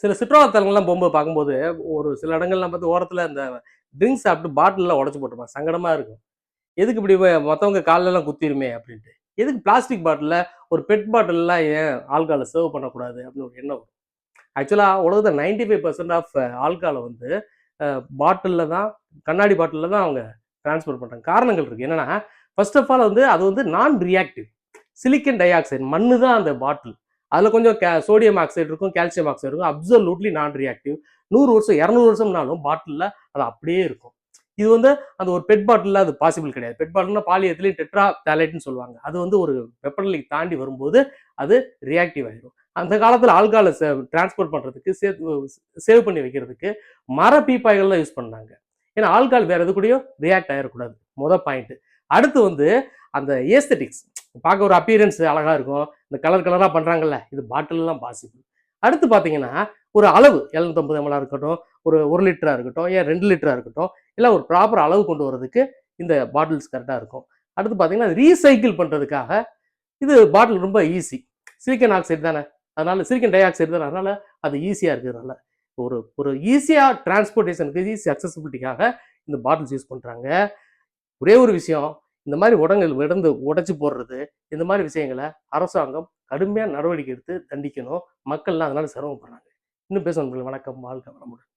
சில சுற்றுலாத்தலங்கள்லாம் போகும்போது பார்க்கும்போது, ஒரு சில இடங்கள்லாம் பார்த்து ஓரத்துல அந்த ட்ரிங்க்ஸ் சாப்பிட்டு பாட்டில்லாம் உடைச்சு போட்டுருப்பாங்க. சங்கடமா இருக்கும். எதுக்கு இப்படி மத்தவங்க கால்லலாம் குத்திருமே அப்படின்ட்டு. எதுக்கு பிளாஸ்டிக் பாட்டில்ல ஒரு பெட் பாட்டில்லாம் ஏன் ஆல்கஹால சர்வ் பண்ணக்கூடாது அப்படின்னு ஒரு எண்ணம் வரும். ஆக்சுவலா உலகத்துல 95% ஆஃப் ஆல்கஹால வந்து பாட்டில்ல தான் கண்ணாடி பாட்டில்ல தான் அவங்க டிரான்ஸ்ஃபர் பண்றாங்க. காரணங்கள் இருக்கு. என்னன்னா, ஃபர்ஸ்ட் ஆஃப் ஆல் வந்து அது வந்து நான் ரியாக்டிவ். சிலிக்கன் டை ஆக்சைடு மண்ணு தான் அந்த பாட்டில். அதுல கொஞ்சம் சோடியம் ஆக்சைடு இருக்கும், கால்சியம் ஆக்சைடு இருக்கும். அப்சல்யூட்லி நான் ரியாக்டிவ். 100 வருஷம் 200 வருஷம்னாலும் பாட்டில்ல அது அப்படியே இருக்கும். இது வந்து அந்த ஒரு பெட் பாட்டில்ல அது பாசிபிள் கிடையாது. பெட் பாட்டில்னா பாலிஎத்திலீன் டெட்ரா பேலேட்னு சொல்லுவாங்க. அது வந்து ஒரு வெப்பநிலை தாண்டி வரும்போது அது ரியாக்டிவ் ஆயிடும். அந்த காலத்துல ஆல்கஹால டிரான்ஸ்போர்ட் பண்றதுக்கு சேவ் பண்ணி வைக்கிறதுக்கு மர பீப்பாய்கள் தான் யூஸ் பண்ணாங்க. ஏன்னா ஆல்கஹால் வேற எது கூடயும் ரியாக்ட் ஆயிடக்கூடாது. பாயிண்ட். அடுத்து வந்து அந்த ஏஸ்தட்டிக்ஸ் பார்க்க ஒரு அப்பியரன்ஸ் அழகா இருக்கும். இந்த கலர் கலரா பண்றாங்கல்ல, இது பாட்டில்லாம் பாசிபிள். அடுத்து பாத்தீங்கன்னா ஒரு அளவு 750 ml இருக்கட்டும், ஒரு 1 லிட்டரா இருக்கட்டும், ஏன் 2 லிட்டரா இருக்கட்டும், இல்ல ஒரு ப்ராப்பர் அளவு கொண்டு வரதுக்கு இந்த பாட்டில்ஸ் கரெக்டா இருக்கும். அடுத்து பாத்தீங்கன்னா ரீசைக்கிள் பண்றதுக்காக இது பாட்டில் ரொம்ப ஈஸி. சிலிக்கன் ஆக்சைடு தானே, அதனால சிலிக்கன் டை ஆக்சைடு தானே, அதனால அது ஈஸியா இருக்கிறதுனால ஒரு ஒரு ஈஸியா டிரான்ஸ்போர்டேஷனுக்கு ஈஸி அக்சசிபிலிட்டிக்காக இந்த பாட்டில்ஸ் யூஸ் பண்றாங்க. ஒரே ஒரு விஷயம், இந்த மாதிரி உடங்கள் விடந்து உடைச்சு போடுறது, இந்த மாதிரி விஷயங்களை அரசாங்கம் கடுமையா நடவடிக்கை எடுத்து தண்டிக்கணும். மக்கள்லாம் அதனால சிரமப்படுறாங்க. இன்னும் பேசணும். வணக்கம், வாழ்க வளமுடன்.